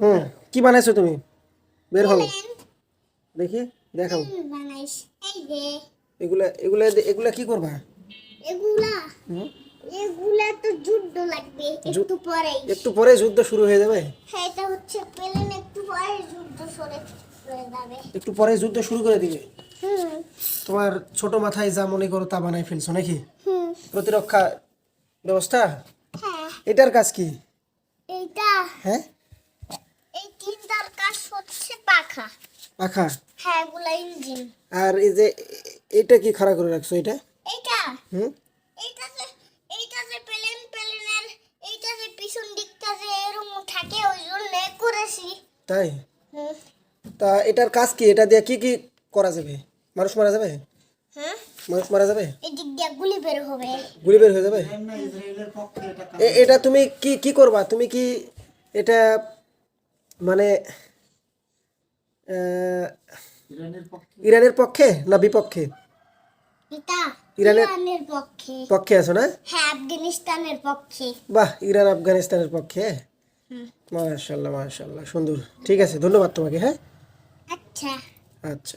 হুম, কি বানাইছো তুমি? বের হও দেখি, দেখাও। এই যে এগুলা এগুলা এগুলা কি করবা? এগুলা হুম, এগুলা তো যুদ্ধ লাগবে যু- একটু পরেই। একটু পরে যুদ্ধ শুরু হয়ে যাবে। হ্যাঁ, এটা হচ্ছে প্লেন, একটু পরে যুদ্ধ হয়ে যাবে। একটু পরে যুদ্ধ শুরু করে দিবে। হুম তোমার ছোট মাথায় যা মনে করো তা বানাই ফেলছো নাকি? হুম। প্রতিরক্ষা ব্যবস্থা। হ্যাঁ, এটার কাজ কি? এইটা হ্যাঁ, এই তিনটার কাজ হচ্ছে পাখা। পাখা। হ্যাঁ, এগুলা ইঞ্জিন। আর এই যে এটা কি খাড়া করে রাখছো এটা? এইটা হুম, এইটা যে এইটা যে প্লেনের এইটা যে পিছন দিকটা যে এরকম থাকে ওই জন্য করেছি। তাই? হুম তা এটার কাজ কি? এটা দিয়ে কি কি করা যাবে? মানুষ মারা যাবে? হ্যাঁ, মানুষ মারা যাবে? এই দিক দিয়ে গুলি বের হবে। গুলি বের হয়ে যাবে? এটা তুমি কি কি করবা? তুমি কি এটা মানে আহ, ইরানের পক্ষে না বিপক্ষে? এটা ইরানের ইরানের পক্ষে। পক্ষে আছো না? হ্যাঁ, আফগানিস্তানের পক্ষে। বাহ, ইরান আফগানিস্তানের পক্ষে। হুম। মাশাল্লাহ মাশাল্লাহ, সুন্দর। ঠিক আছে, ধন্যবাদ তোমাকে। হ্যাঁ, আচ্ছা। আচ্ছা।